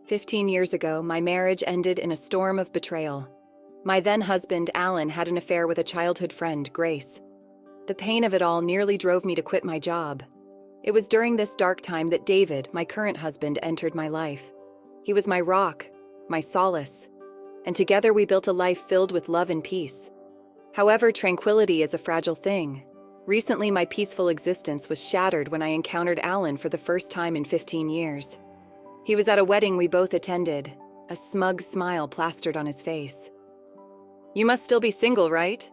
15 years ago, my marriage ended in a storm of betrayal. My then-husband, Alan, had an affair with a childhood friend, Grace. The pain of it all nearly drove me to quit my job. It was during this dark time that David, my current husband, entered my life. He was my rock, my solace, and together we built a life filled with love and peace. However, tranquility is a fragile thing. Recently, my peaceful existence was shattered when I encountered Alan for the first time in 15 years. He was at a wedding we both attended, a smug smile plastered on his face. "You must still be single, right?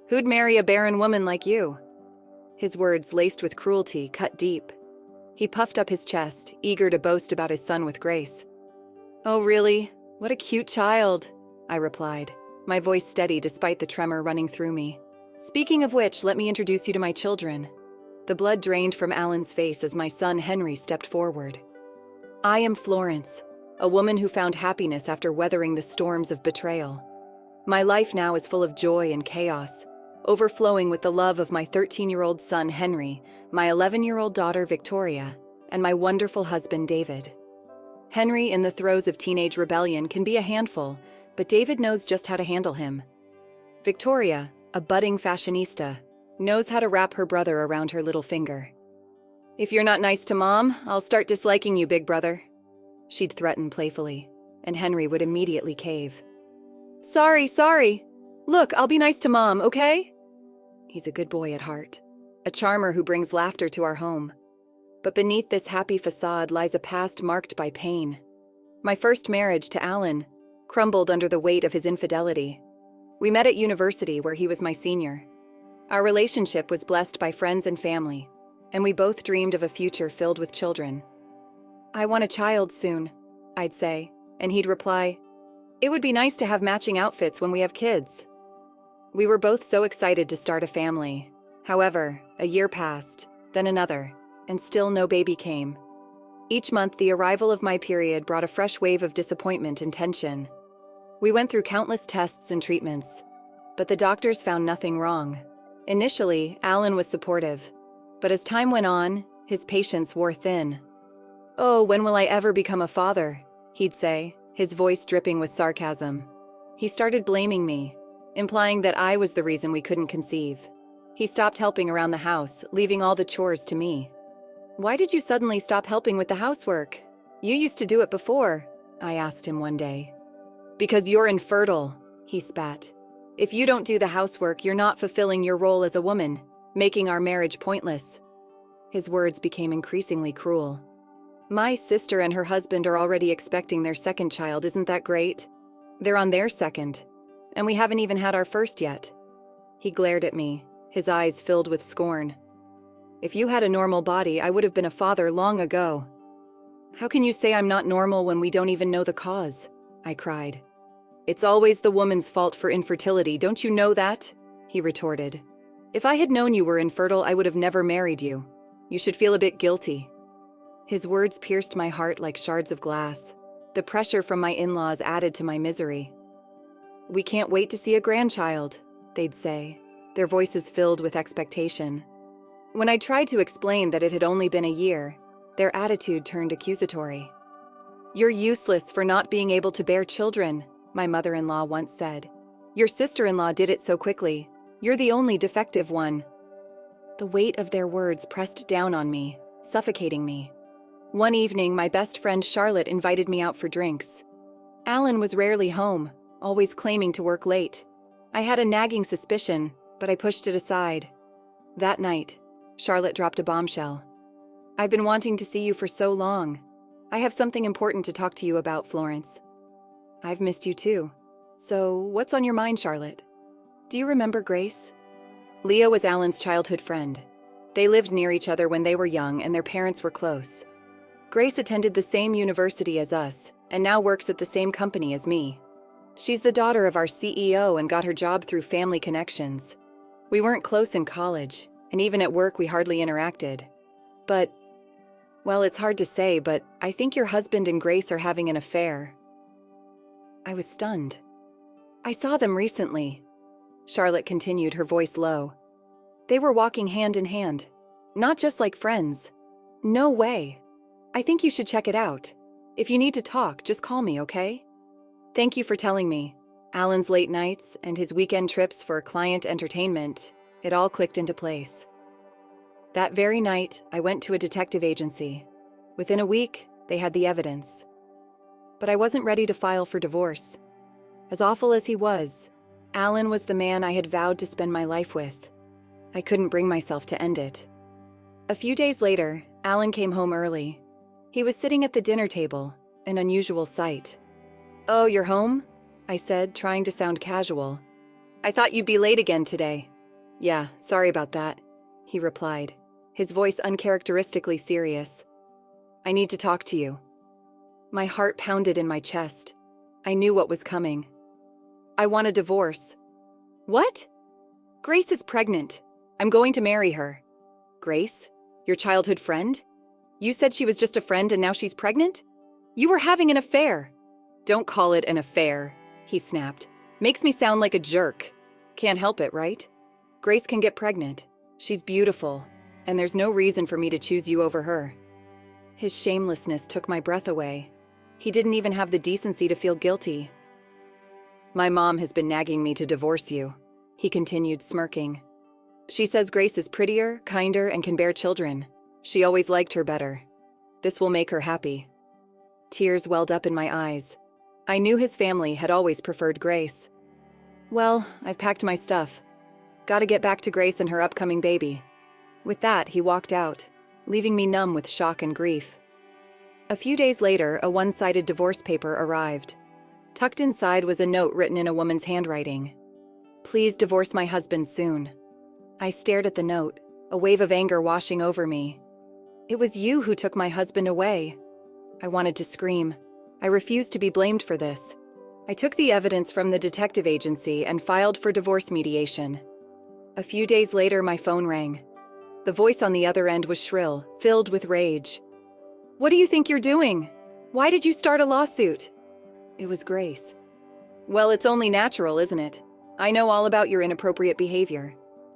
Who'd marry a barren woman like you?" His words, laced with cruelty, cut deep. He puffed up his chest, eager to boast about his son with Grace. "Oh, really? What a cute child," I replied, my voice steady despite the tremor running through me. "Speaking of which, let me introduce you to my children." The blood drained from Alan's face as my son Henry stepped forward. "I am Florence, a woman who found happiness after weathering the storms of betrayal. My life now is full of joy and chaos, overflowing with the love of my 13-year-old son Henry, my 11-year-old daughter Victoria, and my wonderful husband David." Henry, in the throes of teenage rebellion, can be a handful, but David knows just how to handle him. Victoria, a budding fashionista, knows how to wrap her brother around her little finger. "If you're not nice to Mom, I'll start disliking you, big brother," she'd threaten playfully, and Henry would immediately cave. Sorry. Look, I'll be nice to Mom, okay?" He's a good boy at heart, a charmer who brings laughter to our home. But beneath this happy facade lies a past marked by pain. My first marriage to Alan crumbled under the weight of his infidelity. We met at university where he was my senior. Our relationship was blessed by friends and family, and we both dreamed of a future filled with children. "I want a child soon," I'd say, and he'd reply, "It would be nice to have matching outfits when we have kids." We were both so excited to start a family. However, a year passed, then another, and still no baby came. Each month, the arrival of my period brought a fresh wave of disappointment and tension. We went through countless tests and treatments, but the doctors found nothing wrong. Initially, Alan was supportive, but as time went on, his patience wore thin. "Oh, when will I ever become a father?" he'd say, his voice dripping with sarcasm. He started blaming me, implying that I was the reason we couldn't conceive. He stopped helping around the house, leaving all the chores to me. "Why did you suddenly stop helping with the housework? You used to do it before," I asked him one day. "Because you're infertile," he spat. "If you don't do the housework, you're not fulfilling your role as a woman, making our marriage pointless." His words became increasingly cruel. "My sister and her husband are already expecting their second child, isn't that great? They're on their second, and we haven't even had our first yet." He glared at me, his eyes filled with scorn. "If you had a normal body, I would have been a father long ago." "How can you say I'm not normal when we don't even know the cause?" I cried. "It's always the woman's fault for infertility, don't you know that?" he retorted. "If I had known you were infertile, I would have never married you. You should feel a bit guilty." His words pierced my heart like shards of glass. The pressure from my in-laws added to my misery. "We can't wait to see a grandchild," they'd say, their voices filled with expectation. When I tried to explain that it had only been a year, their attitude turned accusatory. "You're useless for not being able to bear children," my mother-in-law once said. "Your sister-in-law did it so quickly. You're the only defective one." The weight of their words pressed down on me, suffocating me. One evening, my best friend Charlotte invited me out for drinks. Alan was rarely home, always claiming to work late. I had a nagging suspicion, but I pushed it aside. That night, Charlotte dropped a bombshell. "I've been wanting to see you for so long. I have something important to talk to you about, Florence." "I've missed you too. So, what's on your mind, Charlotte?" "Do you remember Grace?" Leah was Alan's childhood friend. They lived near each other when they were young, and their parents were close. Grace attended the same university as us, and now works at the same company as me. She's the daughter of our CEO and got her job through family connections. We weren't close in college, and even at work we hardly interacted. But, well, it's hard to say, but I think your husband and Grace are having an affair. I was stunned. "I saw them recently," Charlotte continued, her voice low. "They were walking hand in hand. Not just like friends. No way. I think you should check it out." If you need to talk, just call me, okay? Thank you for telling me. Alan's late nights and his weekend trips for client entertainment, it all clicked into place. That very night, I went to a detective agency. Within a week, they had the evidence. But I wasn't ready to file for divorce. As awful as he was, Alan was the man I had vowed to spend my life with. I couldn't bring myself to end it. A few days later, Alan came home early. He was sitting at the dinner table, an unusual sight. "Oh, you're home?" I said, trying to sound casual. "I thought you'd be late again today." "Yeah, sorry about that," he replied, his voice uncharacteristically serious. "I need to talk to you." My heart pounded in my chest. I knew what was coming. "I want a divorce." "What?" "Grace is pregnant. I'm going to marry her." "Grace? Your childhood friend? You said she was just a friend and now she's pregnant? You were having an affair." "Don't call it an affair," he snapped. "Makes me sound like a jerk. Can't help it, right? Grace can get pregnant. She's beautiful, and there's no reason for me to choose you over her." His shamelessness took my breath away. He didn't even have the decency to feel guilty. "My mom has been nagging me to divorce you," he continued, smirking. "She says Grace is prettier, kinder, and can bear children. She always liked her better. This will make her happy." Tears welled up in my eyes. I knew his family had always preferred Grace. "Well, I've packed my stuff. Gotta get back to Grace and her upcoming baby." With that, he walked out, leaving me numb with shock and grief. A few days later, a one-sided divorce paper arrived. Tucked inside was a note written in a woman's handwriting. "Please divorce my husband soon." I stared at the note, a wave of anger washing over me. "It was you who took my husband away." I wanted to scream. I refused to be blamed for this. I took the evidence from the detective agency and filed for divorce mediation. A few days later, my phone rang. The voice on the other end was shrill, filled with rage. "What do you think you're doing? Why did you start a lawsuit?" It was Grace. "Well, it's only natural, isn't it? I know all about your inappropriate behavior.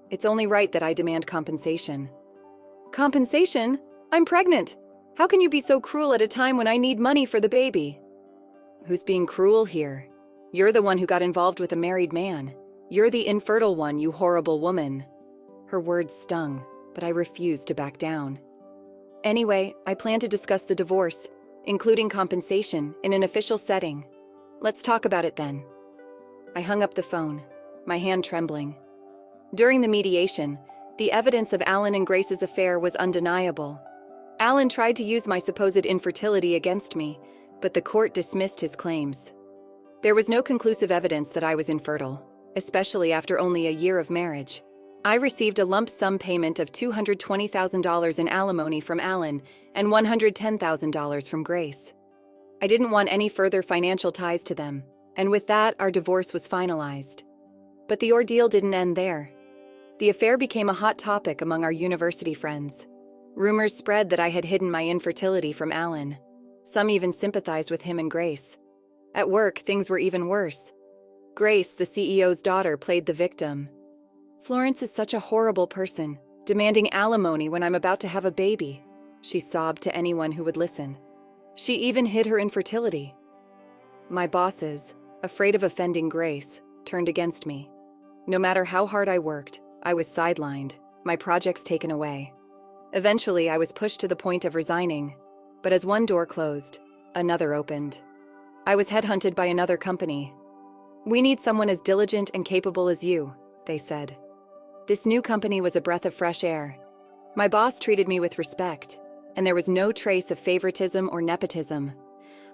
It's only right that I demand compensation." "Compensation? I'm pregnant. How can you be so cruel at a time when I need money for the baby?" "Who's being cruel here? You're the one who got involved with a married man. You're the infertile one, you horrible woman." Her words stung, but I refused to back down. "Anyway, I plan to discuss the divorce, including compensation, in an official setting. Let's talk about it then." I hung up the phone, my hand trembling. During the mediation, the evidence of Alan and Grace's affair was undeniable. Alan tried to use my supposed infertility against me, but the court dismissed his claims. There was no conclusive evidence that I was infertile, especially after only a year of marriage. I received a lump sum payment of $220,000 in alimony from Alan and $110,000 from Grace. I didn't want any further financial ties to them, and with that, our divorce was finalized. But the ordeal didn't end there. The affair became a hot topic among our university friends. Rumors spread that I had hidden my infertility from Alan. Some even sympathized with him and Grace. At work, things were even worse. Grace, the CEO's daughter, played the victim. "Florence is such a horrible person, demanding alimony when I'm about to have a baby," she sobbed to anyone who would listen. "She even hid her infertility." My bosses, afraid of offending Grace, turned against me. No matter how hard I worked, I was sidelined, my projects taken away. Eventually, I was pushed to the point of resigning, but as one door closed, another opened. I was headhunted by another company. "We need someone as diligent and capable as you," they said. This new company was a breath of fresh air. My boss treated me with respect, and there was no trace of favoritism or nepotism.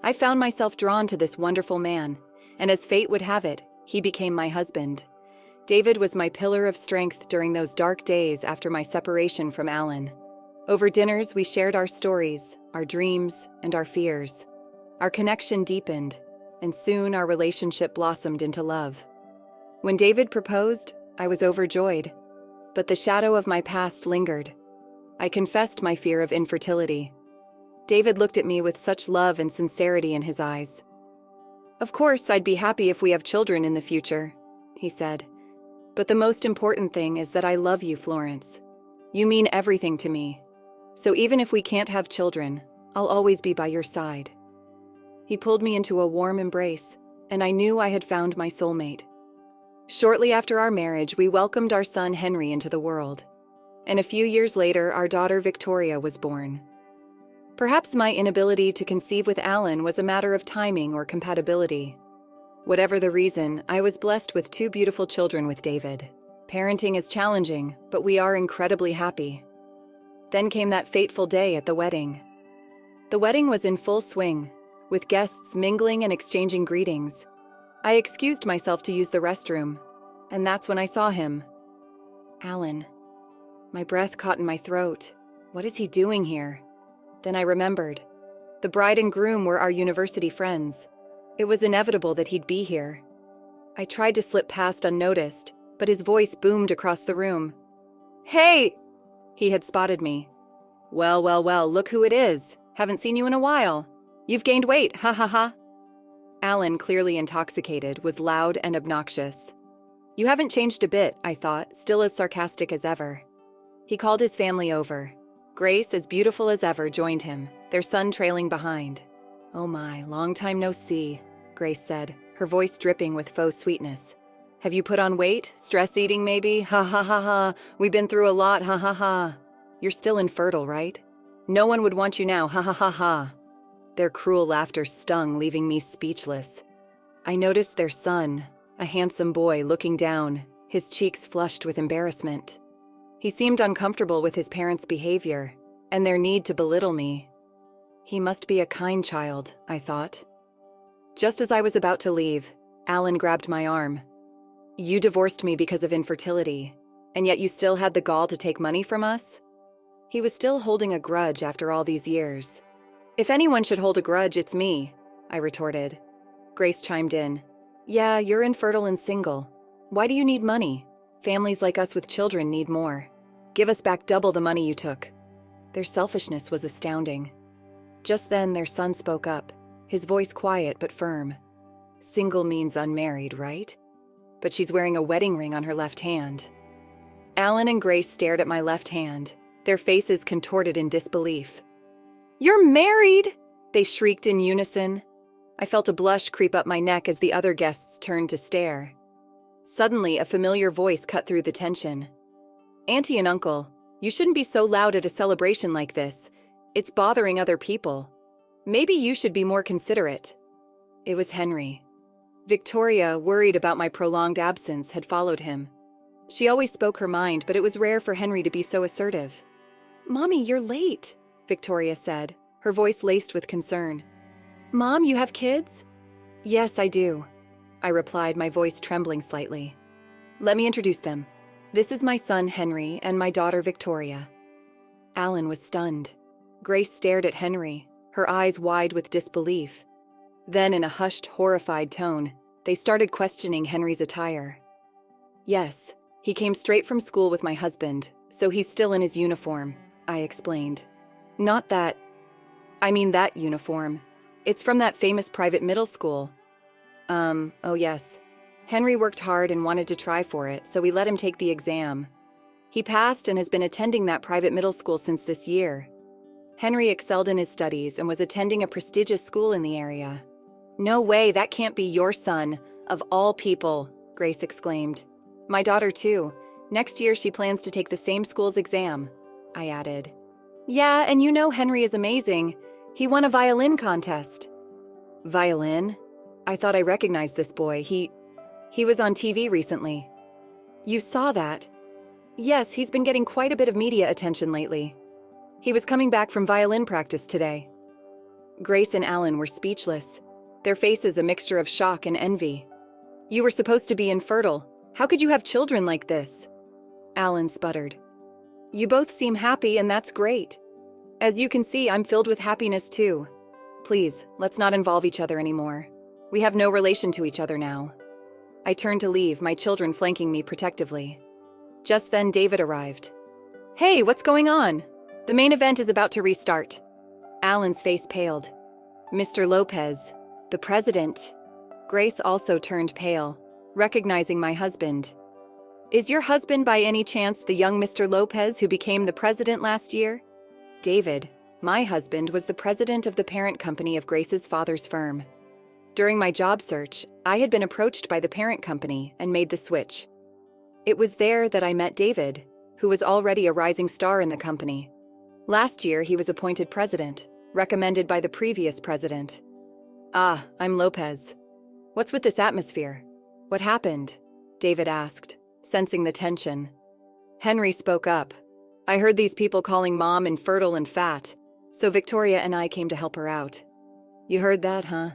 I found myself drawn to this wonderful man, and as fate would have it, he became my husband. David was my pillar of strength during those dark days after my separation from Alan. Over dinners, we shared our stories, our dreams, and our fears. Our connection deepened, and soon our relationship blossomed into love. When David proposed, I was overjoyed, but the shadow of my past lingered. I confessed my fear of infertility. David looked at me with such love and sincerity in his eyes. "Of course, I'd be happy if we have children in the future," he said. "But the most important thing is that I love you, Florence. You mean everything to me. So even if we can't have children, I'll always be by your side." He pulled me into a warm embrace, and I knew I had found my soulmate. Shortly after our marriage, we welcomed our son Henry into the world, and a few years later, our daughter Victoria was born. Perhaps my inability to conceive with Alan was a matter of timing or compatibility. Whatever the reason, I was blessed with 2 beautiful children with David. Parenting is challenging, but we are incredibly happy. Then came that fateful day at the wedding. The wedding was in full swing, with guests mingling and exchanging greetings. I excused myself to use the restroom, and that's when I saw him. Alan. My breath caught in my throat. What is he doing here? Then I remembered. The bride and groom were our university friends. It was inevitable that he'd be here. I tried to slip past unnoticed, but his voice boomed across the room. Hey! He had spotted me. Well, look who it is. Haven't seen you in a while. You've gained weight, ha ha ha. Alan, clearly intoxicated, was loud and obnoxious. You haven't changed a bit, I thought, still as sarcastic as ever. He called his family over. Grace, as beautiful as ever, joined him, their son trailing behind. Oh my, long time no see, Grace said, her voice dripping with faux sweetness. Have you put on weight? Stress eating, maybe? Ha ha ha ha. We've been through a lot, ha ha ha. You're still infertile, right? No one would want you now, ha ha ha ha. Their cruel laughter stung, leaving me speechless. I noticed their son, a handsome boy, looking down, his cheeks flushed with embarrassment. He seemed uncomfortable with his parents' behavior and their need to belittle me. He must be a kind child, I thought. Just as I was about to leave, Alan grabbed my arm. You divorced me because of infertility, and yet you still had the gall to take money from us? He was still holding a grudge after all these years. If anyone should hold a grudge, it's me, I retorted. Grace chimed in. Yeah, you're infertile and single. Why do you need money? Families like us with children need more. Give us back double the money you took. Their selfishness was astounding. Just then, their son spoke up, his voice quiet but firm. Single means unmarried, right? But she's wearing a wedding ring on her left hand. Alan and Grace stared at my left hand, their faces contorted in disbelief. You're married! They shrieked in unison. I felt a blush creep up my neck as the other guests turned to stare. Suddenly, a familiar voice cut through the tension. Auntie and Uncle, you shouldn't be so loud at a celebration like this. It's bothering other people. Maybe you should be more considerate. It was Henry. Victoria, worried about my prolonged absence, had followed him. She always spoke her mind, but it was rare for Henry to be so assertive. Mommy, you're late, Victoria said, her voice laced with concern. Mom, you have kids? Yes, I do, I replied, my voice trembling slightly. Let me introduce them. This is my son, Henry, and my daughter, Victoria. Alan was stunned. Grace stared at Henry, her eyes wide with disbelief. Then, in a hushed, horrified tone, they started questioning Henry's attire. Yes, he came straight from school with my husband, so he's still in his uniform, I explained. Not that... I mean that uniform. It's from that famous private middle school. Oh yes. Henry worked hard and wanted to try for it, so we let him take the exam. He passed and has been attending that private middle school since this year. Henry excelled in his studies and was attending a prestigious school in the area. No way, that can't be your son, of all people, Grace exclaimed. My daughter too. Next year she plans to take the same school's exam, I added. Yeah, and you know Henry is amazing. He won a violin contest. Violin? I thought I recognized this boy. He was on TV recently. You saw that? Yes, he's been getting quite a bit of media attention lately. He was coming back from violin practice today. Grace and Alan were speechless, their faces a mixture of shock and envy. You were supposed to be infertile. How could you have children like this? Alan sputtered. You both seem happy, and that's great. As you can see, I'm filled with happiness too. Please, let's not involve each other anymore. We have no relation to each other now. I turned to leave, my children flanking me protectively. Just then, David arrived. Hey, what's going on? The main event is about to restart. Alan's face paled. Mr. Lopez, the president. Grace also turned pale, recognizing my husband. Is your husband by any chance the young Mr. Lopez who became the president last year? David, My husband was the president of the parent company of Grace's father's firm. During my job search, I had been approached by the parent company and made the switch. It was there that I met David, who was already a rising star in the company. Last year, he was appointed president, recommended by the previous president. "Ah, I'm Lopez. What's with this atmosphere? What happened?" David asked, sensing the tension. Henry spoke up. "I heard these people calling Mom infertile and fat, so Victoria and I came to help her out." "You heard that, huh?"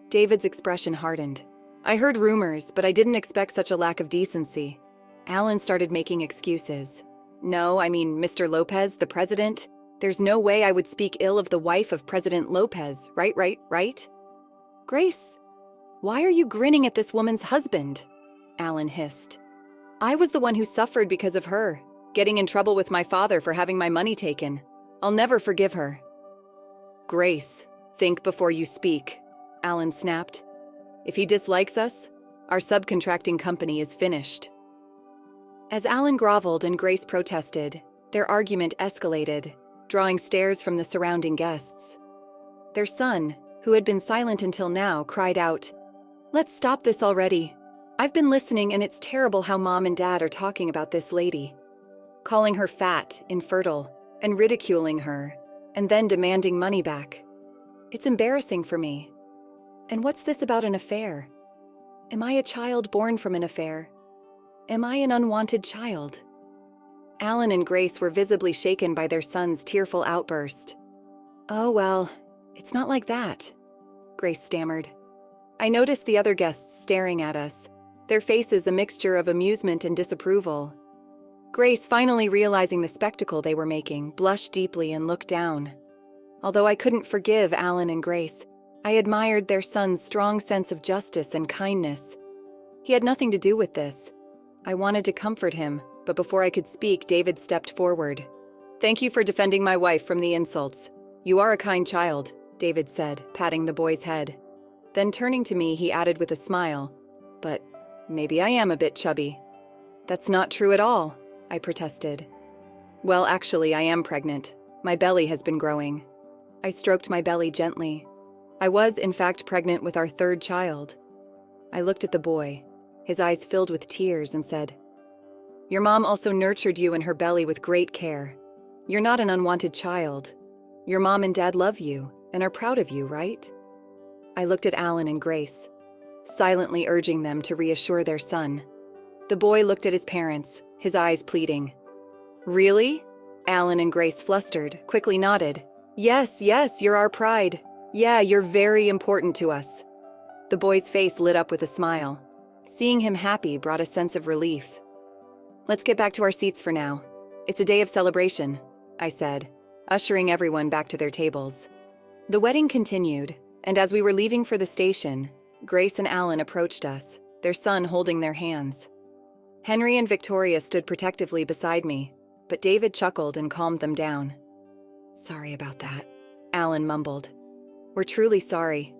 David's expression hardened. "I heard rumors, but I didn't expect such a lack of decency." Alan started making excuses. "No, I mean, Mr. Lopez, the president. There's no way I would speak ill of the wife of President Lopez, right? Grace, why are you grinning at this woman's husband?" Alan hissed. "I was the one who suffered because of her, getting in trouble with my father for having my money taken. I'll never forgive her." "Grace, think before you speak," Alan snapped. "If he dislikes us, our subcontracting company is finished." As Alan groveled and Grace protested, their argument escalated, drawing stares from the surrounding guests. Their son, who had been silent until now, cried out, "Let's stop this already. I've been listening and it's terrible how Mom and Dad are talking about this lady. Calling her fat, infertile, and ridiculing her, and then demanding money back. It's embarrassing for me. And what's this about an affair? Am I a child born from an affair? Am I an unwanted child?" Alan and Grace were visibly shaken by their son's tearful outburst. "Oh, well, it's not like that," Grace stammered. I noticed the other guests staring at us, their faces a mixture of amusement and disapproval. Grace, finally realizing the spectacle they were making, blushed deeply and looked down. Although I couldn't forgive Alan and Grace, I admired their son's strong sense of justice and kindness. He had nothing to do with this. I wanted to comfort him, but before I could speak, David stepped forward. "Thank you for defending my wife from the insults. You are a kind child," David said, patting the boy's head. Then turning to me, he added with a smile, "But maybe I am a bit chubby." "That's not true at all," I protested. "Well, actually, I am pregnant. My belly has been growing." I stroked my belly gently. I was, in fact, pregnant with our third child. I looked at the boy, his eyes filled with tears, and said, "Your mom also nurtured you in her belly with great care. You're not an unwanted child. Your mom and dad love you and are proud of you, right?" I looked at Alan and Grace, silently urging them to reassure their son. The boy looked at his parents, his eyes pleading. "Really?" Alan and Grace, flustered, quickly nodded. Yes, you're our pride. Yeah, you're very important to us." The boy's face lit up with a smile. Seeing him happy brought a sense of relief. "Let's get back to our seats for now. It's a day of celebration," I said, ushering everyone back to their tables. The wedding continued, and as we were leaving for the station, Grace and Alan approached us, their son holding their hands. Henry and Victoria stood protectively beside me, but David chuckled and calmed them down. "Sorry about that," Alan mumbled. "We're truly sorry.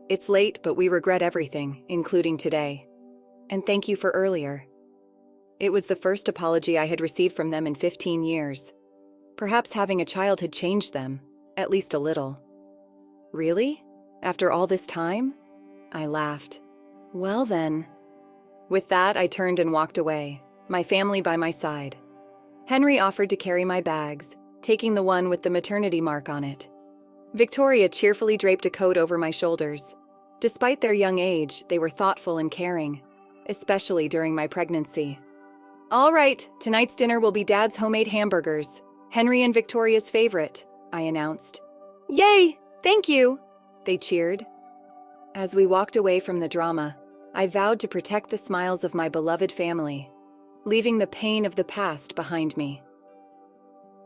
It's late, but we regret everything, including today. And thank you for earlier." It was the first apology I had received from them in 15 years. Perhaps having a child had changed them, at least a little. "Really? After all this time?" I laughed. "Well then." With that, I turned and walked away, my family by my side. Henry offered to carry my bags, taking the one with the maternity mark on it. Victoria cheerfully draped a coat over my shoulders. Despite their young age, they were thoughtful and caring, especially during my pregnancy. "All right, tonight's dinner will be Dad's homemade hamburgers, Henry and Victoria's favorite," I announced. "Yay! Thank you!" they cheered. As we walked away from the drama, I vowed to protect the smiles of my beloved family, leaving the pain of the past behind me.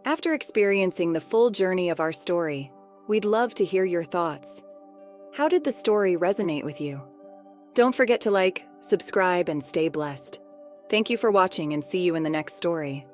After experiencing the full journey of our story, we'd love to hear your thoughts. How did the story resonate with you? Don't forget to like, subscribe, and stay blessed. Thank you for watching, and see you in the next story.